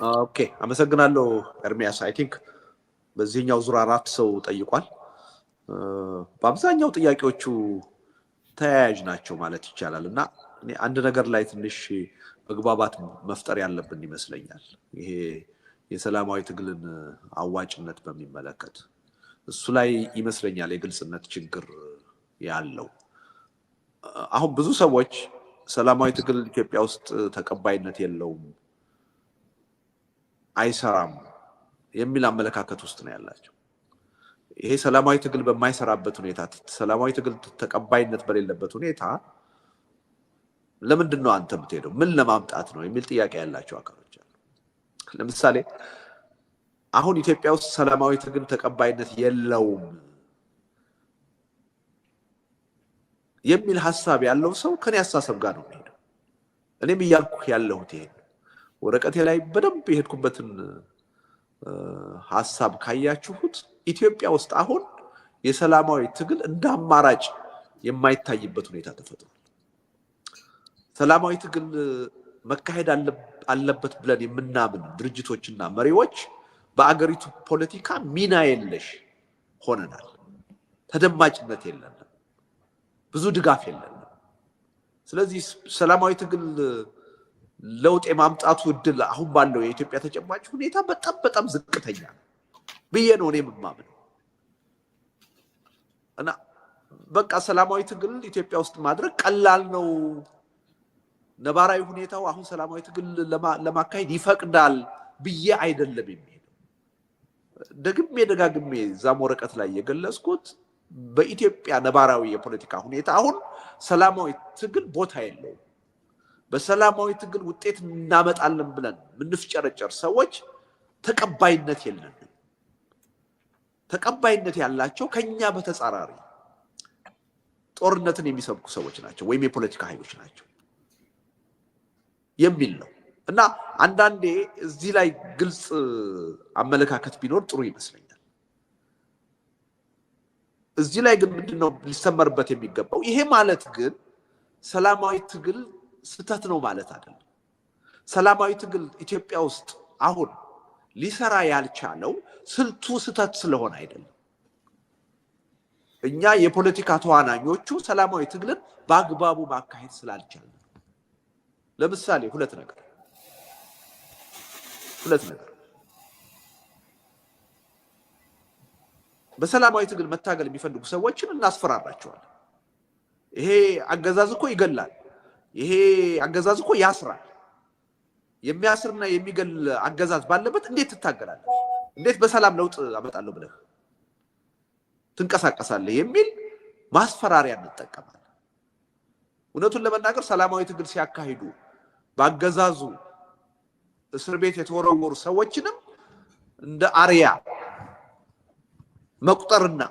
ኦኬ አመሰግናለሁ ኤርሚያስ። አይ ቲንክ በዚህኛው ዙር 4 ሰው ጠይቋል። በአብዛኛው ጥያቄዎቹ ተያያዥ ናቸው ማለት ይቻላል እና እኔ አንድ ነገር ላይ ትንሽ መግባባት መፍጠር ያለብን ይመስለኛል። ይሄ የሰላማዊ ትግልን አዋጭነት በሚመለከት እሱ ላይ ይመስለኛል የግልጽነት ችግር ያለው። አሁን ብዙ ሰዎች ሰላማዊ ትግል ኢትዮጵያ ውስጥ ተቀባይነት የለውም፣ አይሰራም የሚል አመለካከት ውስጥ ነው ያላቸው። ይሄ ሰላማዊ ትግል በማይሰራበት ሁኔታ፣ ሰላማዊ ትግል ተቀባይነት በሌለበት ሁኔታ ለምንድን ነው አንተ የምትሄደው? ምን ለማምጣት ነው የሚል ጥያቄ ያላቸው አካሎች አሉ። ለምሳሌ አሁን ኢትዮጵያ ውስጥ ሰላማዊ ትግል ተቀባይነት የለውም የሚል ሐሳብ ያለው ሰው ከኔ አስተሳሰብ ጋር ነው የሚሄደው። እኔም እያልኩ ያለሁት ይሄ ወረቀቴ ላይ በደንብ የሄድኩበትን ሐሳብ ካያችሁት ኢትዮጵያ ውስጥ አሁን የሰላማዊ ትግል እንደ አማራጭ የማይታይበት ሁኔታ ተፈጥሯል። ሰላማዊ ትግል መካሄድ አለበት ብለን የምናምን ድርጅቶችና መሪዎች በአገሪቱ ፖለቲካ ሚና የለሽ ሆነናል። ተደማጭነት የለንም፣ ብዙ ድጋፍ የለንም። ስለዚህ ሰላማዊ ትግል ለውጥ የማምጣቱ እድል አሁን ባለው የኢትዮጵያ ተጨባጭ ሁኔታ በጣም በጣም ዝቅተኛ ነው ብዬ ነው እኔ የማምነው። እና በቃ ሰላማዊ ትግል ኢትዮጵያ ውስጥ ማድረግ ቀላል ነው፣ ነባራዊ ሁኔታው አሁን ሰላማዊ ትግል ለማካሄድ ይፈቅዳል ብዬ አይደለም የሚሄደው። ደግሜ ደጋግሜ ዛም ወረቀት ላይ የገለጽኩት በኢትዮጵያ ነባራዊ የፖለቲካ ሁኔታ አሁን ሰላማዊ ትግል ቦታ የለውም። በሰላማዊ ትግል ውጤት እናመጣለን ብለን ምንፍጨረጨር ሰዎች ተቀባይነት የለንም። ተቀባይነት ያላቸው ከኛ በተጻራሪ ጦርነትን የሚሰብኩ ሰዎች ናቸው ወይም የፖለቲካ ኃይሎች ናቸው የሚል ነው። እና አንዳንዴ እዚህ ላይ ግልጽ አመለካከት ቢኖር ጥሩ ይመስለኛል። እዚህ ላይ ግን ምንድነው ሊሰመርበት የሚገባው? ይሄ ማለት ግን ሰላማዊ ትግል ስተት ነው ማለት አይደለም። ሰላማዊ ትግል ኢትዮጵያ ውስጥ አሁን ሊሰራ ያልቻለው ስልቱ ስተት ስለሆነ አይደለም። እኛ የፖለቲካ ተዋናኞቹ ሰላማዊ ትግልን በአግባቡ ማካሄድ ስላልቻለ። ለምሳሌ ሁለት ነገር በሰላማዊ ትግል መታገል የሚፈልጉ ሰዎችን እናስፈራራቸዋለን። ይሄ አገዛዝ እኮ ይገላል፣ ይሄ አገዛዝ እኮ ያስራል። የሚያስርና የሚገል አገዛዝ ባለበት እንዴት ትታገላለህ? እንዴት በሰላም ለውጥ አመጣለሁ ብለህ ትንቀሳቀሳለህ? የሚል ማስፈራሪያ እንጠቀማለን። እውነቱን ለመናገር ሰላማዊ ትግል ሲያካሂዱ በአገዛዙ እስር ቤት የተወረወሩ ሰዎችንም እንደ አርያ መቁጠርና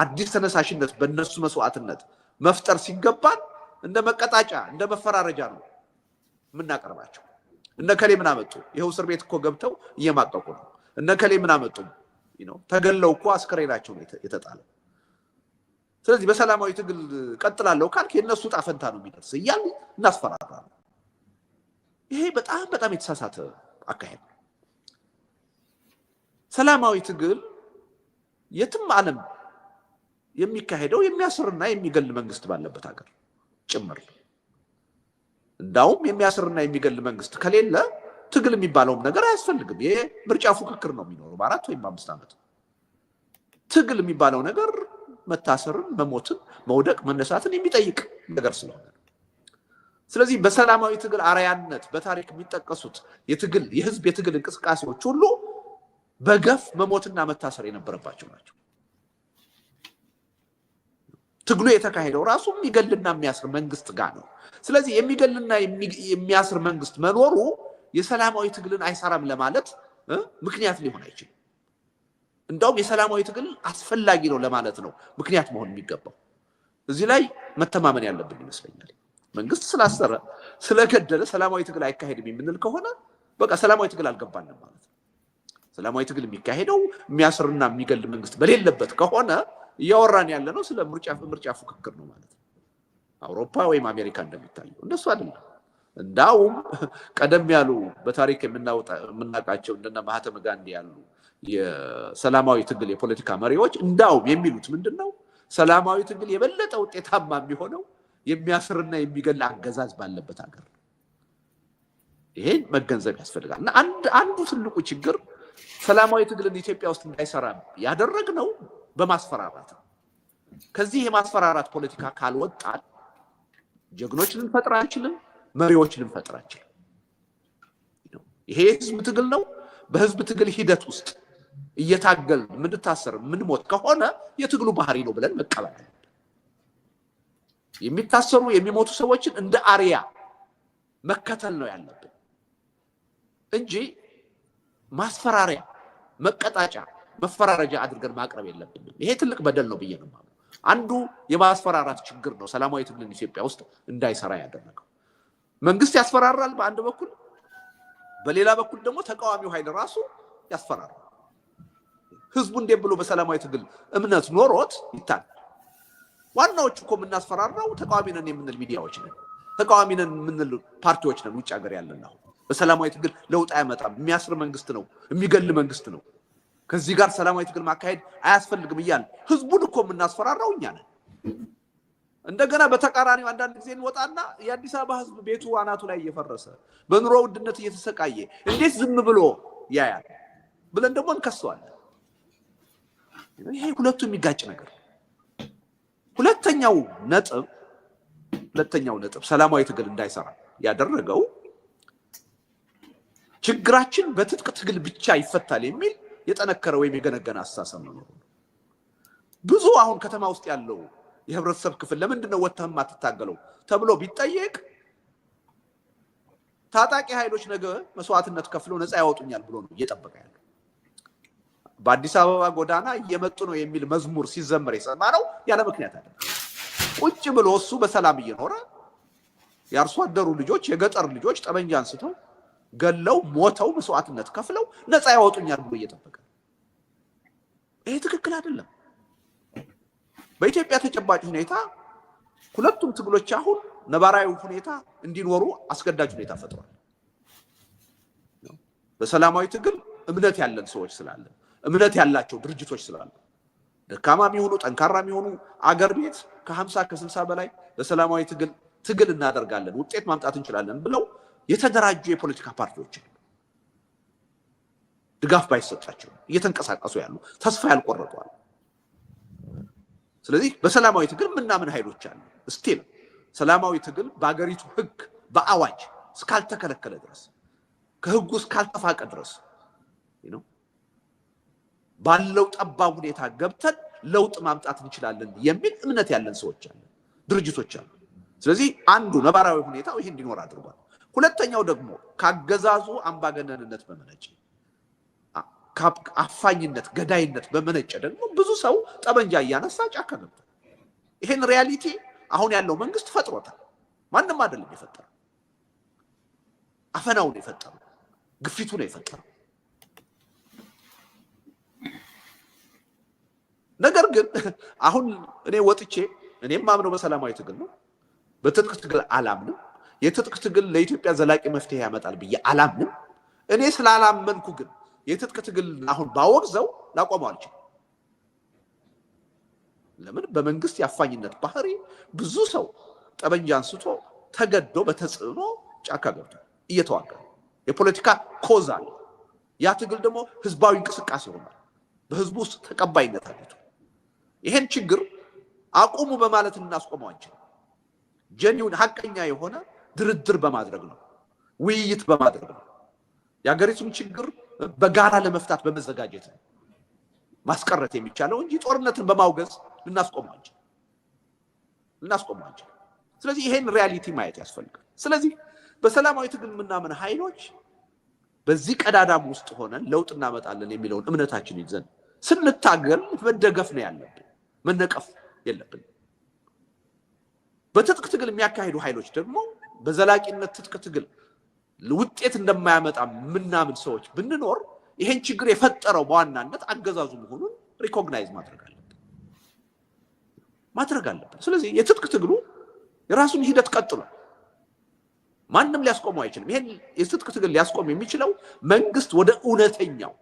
አዲስ ተነሳሽነት በእነሱ መስዋዕትነት መፍጠር ሲገባን እንደ መቀጣጫ እንደ መፈራረጃ ነው የምናቀርባቸው። እነ ከሌ ምን አመጡ? ይኸው እስር ቤት እኮ ገብተው እየማቀቁ ነው። እነ ከሌ ምን አመጡ? ተገለው እኮ አስከሬናቸው ነው የተጣለው። ስለዚህ በሰላማዊ ትግል ቀጥላለሁ ካልክ የእነሱ ዕጣ ፈንታ ነው የሚደርስ እያሉ እናስፈራራለን። ይሄ በጣም በጣም የተሳሳተ አካሄድ ነው። ሰላማዊ ትግል የትም ዓለም የሚካሄደው የሚያስርና የሚገል መንግስት ባለበት ሀገር ጭምር። እንዳውም የሚያስርና የሚገል መንግስት ከሌለ ትግል የሚባለውም ነገር አያስፈልግም። ይሄ ምርጫ ፉክክር ነው የሚኖረው በ4 ወይም 5 ዓመት። ትግል የሚባለው ነገር መታሰርን፣ መሞትን፣ መውደቅ፣ መነሳትን የሚጠይቅ ነገር ስለሆነ፣ ስለዚህ በሰላማዊ ትግል አርያነት በታሪክ የሚጠቀሱት የህዝብ የትግል እንቅስቃሴዎች ሁሉ በገፍ መሞትና መታሰር የነበረባቸው ናቸው። ትግሉ የተካሄደው ራሱ የሚገልና የሚያስር መንግስት ጋር ነው። ስለዚህ የሚገልና የሚያስር መንግስት መኖሩ የሰላማዊ ትግልን አይሰራም ለማለት ምክንያት ሊሆን አይችልም። እንደውም የሰላማዊ ትግል አስፈላጊ ነው ለማለት ነው ምክንያት መሆን የሚገባው። እዚህ ላይ መተማመን ያለብን ይመስለኛል። መንግስት ስላሰረ ስለገደለ ሰላማዊ ትግል አይካሄድም የምንል ከሆነ በቃ ሰላማዊ ትግል አልገባንም ማለት ነው። ሰላማዊ ትግል የሚካሄደው የሚያስርና የሚገል መንግስት በሌለበት ከሆነ እያወራን ያለ ነው ስለ ምርጫ ፉክክር ነው ማለት ነው። አውሮፓ ወይም አሜሪካ እንደሚታየው እንደሱ አይደለም። እንዳውም ቀደም ያሉ በታሪክ የምናውቃቸው እንደነ ማህተመ ጋንዲ ያሉ የሰላማዊ ትግል የፖለቲካ መሪዎች እንዳውም የሚሉት ምንድነው ሰላማዊ ትግል የበለጠ ውጤታማ የሚሆነው የሚያስርና የሚገል አገዛዝ ባለበት ሀገር። ይሄን መገንዘብ ያስፈልጋል። እና አንዱ ትልቁ ችግር ሰላማዊ ትግልን ኢትዮጵያ ውስጥ እንዳይሰራ ያደረግነው በማስፈራራት ነው። ከዚህ የማስፈራራት ፖለቲካ ካልወጣን ጀግኖች ልንፈጥር አንችልም፣ መሪዎች ልንፈጥር አንችልም። ይሄ ህዝብ ትግል ነው። በህዝብ ትግል ሂደት ውስጥ እየታገል ምንታሰር ምንሞት ከሆነ የትግሉ ባህሪ ነው ብለን መቀበል አለብን። የሚታሰሩ የሚሞቱ ሰዎችን እንደ አሪያ መከተል ነው ያለብን እንጂ ማስፈራሪያ፣ መቀጣጫ፣ መፈራረጃ አድርገን ማቅረብ የለብንም። ይሄ ትልቅ በደል ነው ብዬ ነው ማለት። አንዱ የማስፈራራት ችግር ነው ሰላማዊ ትግልን ኢትዮጵያ ውስጥ እንዳይሰራ ያደረገው። መንግስት ያስፈራራል በአንድ በኩል፣ በሌላ በኩል ደግሞ ተቃዋሚው ኃይል ራሱ ያስፈራራል። ህዝቡ እንዴት ብሎ በሰላማዊ ትግል እምነት ኖሮት ይታገል? ዋናዎቹ እኮ የምናስፈራራው ተቃዋሚ ነን የምንል ሚዲያዎች ነን፣ ተቃዋሚ ነን የምንል ፓርቲዎች ነን። ውጭ ሀገር ያለን ነው በሰላማዊ ትግል ለውጥ አያመጣም፣ የሚያስር መንግስት ነው፣ የሚገል መንግስት ነው፣ ከዚህ ጋር ሰላማዊ ትግል ማካሄድ አያስፈልግም እያል ህዝቡን እኮ የምናስፈራራው እኛ ነን። እንደገና በተቃራኒው አንዳንድ ጊዜ እንወጣና የአዲስ አበባ ህዝብ ቤቱ አናቱ ላይ እየፈረሰ በኑሮ ውድነት እየተሰቃየ እንዴት ዝም ብሎ ያያል ብለን ደግሞ እንከሰዋለን። ይሄ ሁለቱ የሚጋጭ ነገር። ሁለተኛው ነጥብ ሰላማዊ ትግል እንዳይሰራ ያደረገው ችግራችን በትጥቅ ትግል ብቻ ይፈታል የሚል የጠነከረ ወይም የገነገነ አስተሳሰብ ነው። ብዙ አሁን ከተማ ውስጥ ያለው የህብረተሰብ ክፍል ለምንድን ነው ወጥተህ የማትታገለው ተብሎ ቢጠየቅ ታጣቂ ኃይሎች ነገ መስዋዕትነት ከፍለው ነፃ ያወጡኛል ብሎ ነው እየጠበቀ ያለው። በአዲስ አበባ ጎዳና እየመጡ ነው የሚል መዝሙር ሲዘመር የሰማነው ያለ ምክንያት አይደለም። ቁጭ ብሎ እሱ በሰላም እየኖረ የአርሶ አደሩ ልጆች የገጠር ልጆች ጠመንጃ አንስተው ገለው ሞተው መስዋዕትነት ከፍለው ነፃ ያወጡኛል ብሎ እየጠበቀ። ይሄ ትክክል አይደለም። በኢትዮጵያ ተጨባጭ ሁኔታ ሁለቱም ትግሎች አሁን ነባራዊ ሁኔታ እንዲኖሩ አስገዳጅ ሁኔታ ፈጥሯል። በሰላማዊ ትግል እምነት ያለን ሰዎች ስላለ፣ እምነት ያላቸው ድርጅቶች ስላሉ፣ ደካማ የሚሆኑ ጠንካራ የሚሆኑ አገር ቤት ከ50 ከ60 በላይ በሰላማዊ ትግል እናደርጋለን ውጤት ማምጣት እንችላለን ብለው የተደራጁ የፖለቲካ ፓርቲዎች ድጋፍ ባይሰጣቸው እየተንቀሳቀሱ ያሉ ተስፋ ያልቆረጡ አሉ። ስለዚህ በሰላማዊ ትግል ምናምን ኃይሎች አሉ። ስቲል ሰላማዊ ትግል በአገሪቱ ህግ በአዋጅ እስካልተከለከለ ድረስ ከህጉ እስካልተፋቀ ድረስ ባለው ጠባብ ሁኔታ ገብተን ለውጥ ማምጣት እንችላለን የሚል እምነት ያለን ሰዎች አሉ፣ ድርጅቶች አሉ። ስለዚህ አንዱ ነባራዊ ሁኔታው ይሄ እንዲኖር አድርጓል። ሁለተኛው ደግሞ ካገዛዙ አምባገነንነት በመነጨ አፋኝነት፣ ገዳይነት በመነጨ ደግሞ ብዙ ሰው ጠመንጃ እያነሳ ጫካ ነበር። ይሄን ሪያሊቲ አሁን ያለው መንግስት ፈጥሮታል። ማንም አይደለም የፈጠረው። አፈናው ነው የፈጠረው፣ ግፊቱ ነው የፈጠረው። ነገር ግን አሁን እኔ ወጥቼ እኔም ማምነው በሰላማዊ ትግል ነው፣ በትጥቅ ትግል አላምንም። የትጥቅ ትግል ለኢትዮጵያ ዘላቂ መፍትሄ ያመጣል ብዬ አላምንም። እኔ ስላላመንኩ ግን የትጥቅ ትግል አሁን ባወግዘው ላቆመው አልችልም። ለምን? በመንግስት የአፋኝነት ባህሪ ብዙ ሰው ጠበንጃ አንስቶ ተገዶ በተጽዕኖ ጫካ ገብቶ እየተዋጋ የፖለቲካ ኮዝ አለ። ያ ትግል ደግሞ ህዝባዊ እንቅስቃሴ ሆኗል፣ በህዝቡ ውስጥ ተቀባይነት አግኝቶ ይሄን ችግር አቁሙ በማለት እናስቆመው አንችልም። ጀኒውን ሀቀኛ የሆነ ድርድር በማድረግ ነው፣ ውይይት በማድረግ ነው። የሀገሪቱን ችግር በጋራ ለመፍታት በመዘጋጀት ነው ማስቀረት የሚቻለው እንጂ ጦርነትን በማውገዝ ልናስቆመው አንችልም። ስለዚህ ይሄን ሪያሊቲ ማየት ያስፈልጋል። ስለዚህ በሰላማዊ ትግል ምናምን ኃይሎች በዚህ ቀዳዳም ውስጥ ሆነን ለውጥ እናመጣለን የሚለውን እምነታችን ይዘን ስንታገል መደገፍ ነው ያለብን፣ መነቀፍ የለብን። በትጥቅ ትግል የሚያካሂዱ ኃይሎች ደግሞ በዘላቂነት ትጥቅ ትግል ውጤት እንደማያመጣ ምናምን ሰዎች ብንኖር ይሄን ችግር የፈጠረው በዋናነት አገዛዙ መሆኑን ሪኮግናይዝ ማድረግ አለብን። ስለዚህ የትጥቅ ትግሉ የራሱን ሂደት ቀጥሏል። ማንም ሊያስቆመው አይችልም። ይሄን የትጥቅ ትግል ሊያስቆም የሚችለው መንግስት ወደ እውነተኛው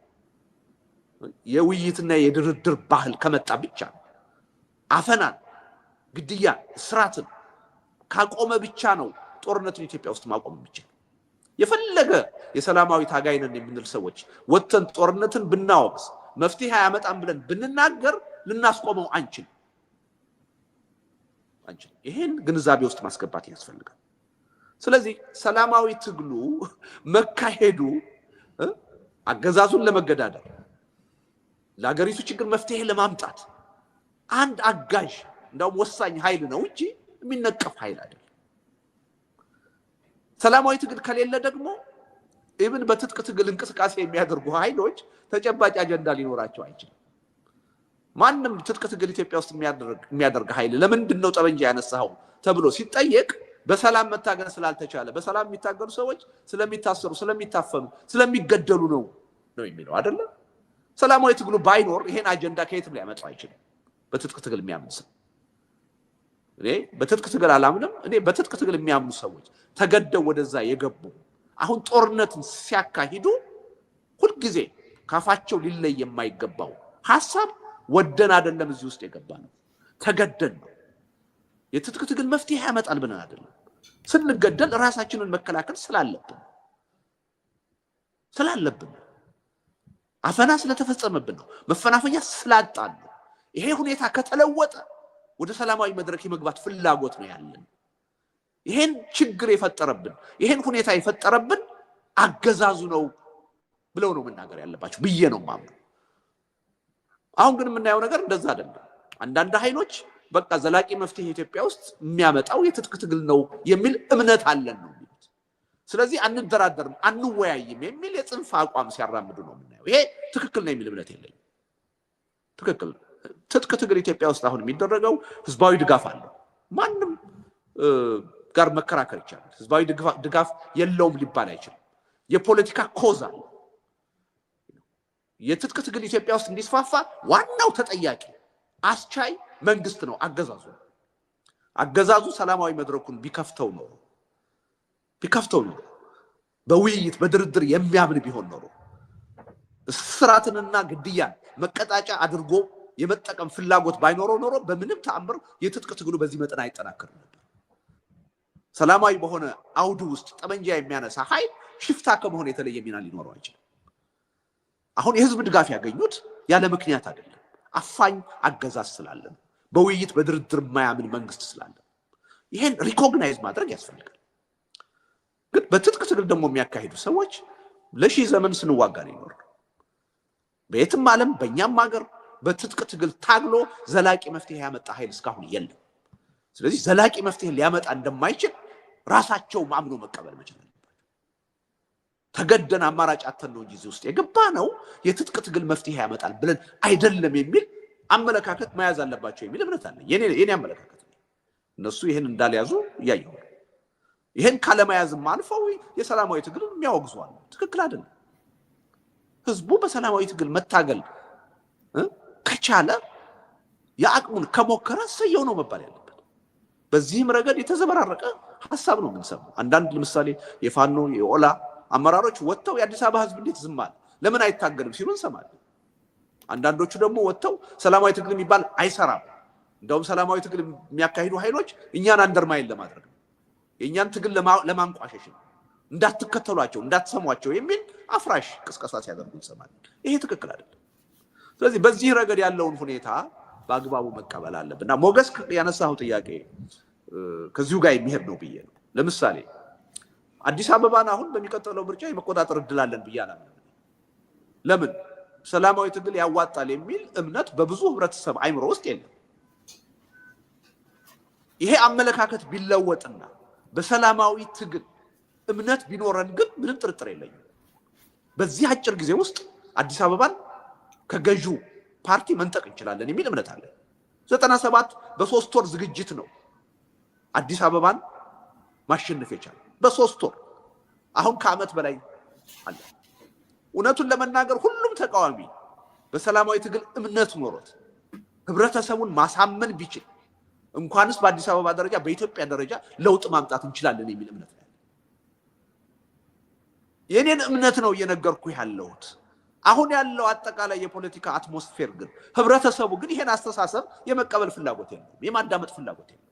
የውይይትና የድርድር ባህል ከመጣ ብቻ ነው። አፈናን፣ ግድያን፣ እስራትን ካቆመ ብቻ ነው ጦርነትን ኢትዮጵያ ውስጥ ማቆም የሚችል። የፈለገ የሰላማዊ ታጋይ ነን የምንል ሰዎች ወጥተን ጦርነትን ብናወግዝ መፍትሄ አያመጣም ብለን ብንናገር ልናስቆመው አንችል። ይሄን ግንዛቤ ውስጥ ማስገባት ያስፈልጋል። ስለዚህ ሰላማዊ ትግሉ መካሄዱ አገዛዙን ለመገዳደር ለሀገሪቱ ችግር መፍትሄ ለማምጣት አንድ አጋዥ እንደውም ወሳኝ ኃይል ነው እንጂ የሚነቀፍ ኃይል አይደለም። ሰላማዊ ትግል ከሌለ ደግሞ ኢብን በትጥቅ ትግል እንቅስቃሴ የሚያደርጉ ኃይሎች ተጨባጭ አጀንዳ ሊኖራቸው አይችልም። ማንም ትጥቅ ትግል ኢትዮጵያ ውስጥ የሚያደርግ ኃይል ለምንድን ነው ጠበንጃ ያነሳው ተብሎ ሲጠየቅ በሰላም መታገል ስላልተቻለ በሰላም የሚታገሉ ሰዎች ስለሚታሰሩ፣ ስለሚታፈኑ፣ ስለሚገደሉ ነው የሚለው አይደለ? ሰላማዊ ትግሉ ባይኖር ይሄን አጀንዳ ከየትም ሊያመጣው አይችልም። በትጥቅ ትግል የሚያምን ሰው እኔ በትጥቅ ትግል አላምንም። እኔ በትጥቅ ትግል የሚያምኑ ሰዎች ተገደው ወደዛ የገቡ አሁን ጦርነትን ሲያካሂዱ ሁልጊዜ ካፋቸው ሊለይ የማይገባው ሐሳብ ወደን አይደለም እዚህ ውስጥ የገባ ነው፣ ተገደን ነው። የትጥቅ ትግል መፍትሄ ያመጣል ብለን አይደለም። ስንገደል ራሳችንን መከላከል ስላለብን አፈና ስለተፈጸመብን ነው፣ መፈናፈኛ ስላጣን ነው። ይሄ ሁኔታ ከተለወጠ ወደ ሰላማዊ መድረክ የመግባት ፍላጎት ነው ያለን። ይሄን ችግር የፈጠረብን ይሄን ሁኔታ የፈጠረብን አገዛዙ ነው ብለው ነው መናገር ያለባቸው ብዬ ነው ማምነው። አሁን ግን የምናየው ነገር እንደዛ አይደለም። አንዳንድ ኃይሎች በቃ ዘላቂ መፍትሄ ኢትዮጵያ ውስጥ የሚያመጣው የትጥቅ ትግል ነው የሚል እምነት አለን ነው የሚሉት። ስለዚህ አንደራደርም፣ አንወያይም የሚል የጽንፍ አቋም ሲያራምዱ ነው የምናየው። ይሄ ትክክል ነው የሚል እምነት የለኝም። ትክክል ትጥቅ ትግል ኢትዮጵያ ውስጥ አሁን የሚደረገው ህዝባዊ ድጋፍ አለው። ማንም ጋር መከራከር ይቻላል። ህዝባዊ ድጋፍ የለውም ሊባል አይችልም። የፖለቲካ ኮዝ አለ። የትጥቅ ትግል ኢትዮጵያ ውስጥ እንዲስፋፋ ዋናው ተጠያቂ አስቻይ መንግስት ነው፣ አገዛዙ ሰላማዊ መድረኩን ቢከፍተው ነው በውይይት በድርድር የሚያምን ቢሆን ነው እስራትንና ግድያን መቀጣጫ አድርጎ የመጠቀም ፍላጎት ባይኖረው ኖሮ በምንም ተአምር የትጥቅ ትግሉ በዚህ መጠን አይጠናከርም ነበር። ሰላማዊ በሆነ አውዱ ውስጥ ጠመንጃ የሚያነሳ ኃይል ሽፍታ ከመሆን የተለየ ሚና ሊኖረው አይችልም። አሁን የህዝብ ድጋፍ ያገኙት ያለ ምክንያት አይደለም። አፋኝ አገዛዝ ስላለ ነው። በውይይት በድርድር የማያምን መንግስት ስላለ ይሄን ሪኮግናይዝ ማድረግ ያስፈልጋል። ግን በትጥቅ ትግል ደግሞ የሚያካሂዱ ሰዎች ለሺህ ዘመን ስንዋጋ ነው ይኖር። በየትም ዓለም በእኛም ሀገር በትጥቅ ትግል ታግሎ ዘላቂ መፍትሄ ያመጣ ኃይል እስካሁን የለም። ስለዚህ ዘላቂ መፍትሄ ሊያመጣ እንደማይችል ራሳቸው ማምኖ መቀበል መቻል አለባቸው። ተገደን አማራጭ አተን ነው እንጂ እዚህ ውስጥ የገባ ነው የትጥቅ ትግል መፍትሄ ያመጣል ብለን አይደለም የሚል አመለካከት መያዝ አለባቸው የሚል እምነት አለ። የኔ አመለካከት ነው። እነሱ ይሄን እንዳልያዙ እያየሁ ነው። ይሄን ካለመያዝም አልፈው የሰላማዊ ትግል የሚያወግዙዋል። ትክክል አይደለም። ህዝቡ በሰላማዊ ትግል መታገል ከቻለ የአቅሙን ከሞከረ ሰየው ነው መባል ያለበት። በዚህም ረገድ የተዘበራረቀ ሐሳብ ነው የምንሰማው። አንዳንድ ለምሳሌ የፋኖ የኦላ አመራሮች ወጥተው የአዲስ አበባ ህዝብ እንዴት ዝም አለ ለምን አይታገልም ሲሉ እንሰማለን። አንዳንዶቹ ደግሞ ወጥተው ሰላማዊ ትግል የሚባል አይሰራም፣ እንደውም ሰላማዊ ትግል የሚያካሂዱ ኃይሎች እኛን አንደርማይን ለማድረግ ነው፣ የእኛን ትግል ለማንቋሸሽ ነው፣ እንዳትከተሏቸው እንዳትሰሟቸው የሚል አፍራሽ ቅስቀሳ ሲያደርጉ እንሰማለን። ይሄ ትክክል አይደለም። ስለዚህ በዚህ ረገድ ያለውን ሁኔታ በአግባቡ መቀበል አለብንና ሞገስ ያነሳው ጥያቄ ከዚሁ ጋር የሚሄድ ነው ብዬ ነው። ለምሳሌ አዲስ አበባን አሁን በሚቀጥለው ምርጫ የመቆጣጠር እድል አለን ብዬ አላምንም። ለምን? ሰላማዊ ትግል ያዋጣል የሚል እምነት በብዙ ህብረተሰብ አይምሮ ውስጥ የለም። ይሄ አመለካከት ቢለወጥና በሰላማዊ ትግል እምነት ቢኖረን ግን ምንም ጥርጥር የለኝም በዚህ አጭር ጊዜ ውስጥ አዲስ አበባን ከገዢው ፓርቲ መንጠቅ እንችላለን የሚል እምነት አለ። 97 በ3 ወር ዝግጅት ነው አዲስ አበባን ማሸነፍ የቻለው በ3 ወር። አሁን ከዓመት በላይ አለ። እውነቱን ለመናገር ሁሉም ተቃዋሚ በሰላማዊ ትግል እምነት ኖሮት ህብረተሰቡን ማሳመን ቢችል እንኳንስ በአዲስ አበባ ደረጃ በኢትዮጵያ ደረጃ ለውጥ ማምጣት እንችላለን የሚል እምነት ነው። የኔን እምነት ነው እየነገርኩ ያለሁት። አሁን ያለው አጠቃላይ የፖለቲካ አትሞስፌር ግን ህብረተሰቡ ግን ይሄን አስተሳሰብ የመቀበል ፍላጎት የለውም፣ የማዳመጥ ፍላጎት የለውም።